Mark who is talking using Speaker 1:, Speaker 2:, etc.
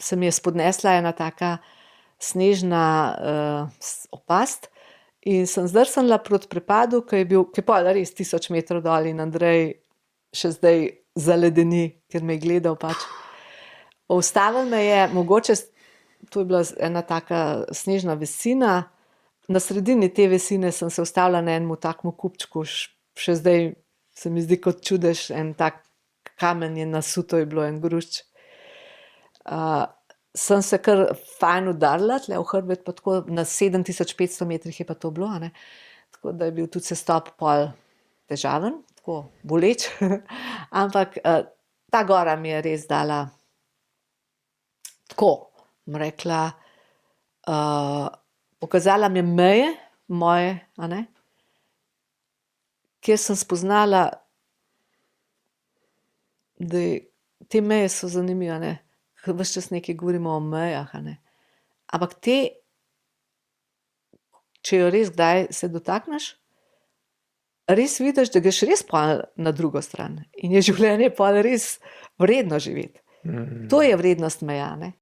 Speaker 1: se mi je spodnesla ena taka snežna opast in sem zdrsnila proti prepadu, ki je pol res 1000 metrov dol in Andrej še zdaj zaledeni, ker me je gledal pač. Ustavil me je, mogoče, to je bila ena taka snežna visina, na sredini te visine sem se ustavila na enem takem kupčku, še zdaj se mi zdi kot čudež, en tak kamen je nasuto, je bilo en grušč. Sem se kar fajn udarila, tle v hrbet, pa tako na 7500 metrih je pa to bilo, a ne. Tako da je bil tudi sestop pol težaven, tako boleč, ampak ta gora mi je res dala, tako, bom rekla, pokazala mi je meje moje, a ne, kjer sem spoznala, da te meje so zanimive, a ne, ker ves čas nekaj govorimo o mejah, a ne. Ampak te, če jo res kdaj se dotakneš, res vidiš, da greš res pol na drugo stran in je življenje pol res vredno živeti. To je vrednost meja, ne.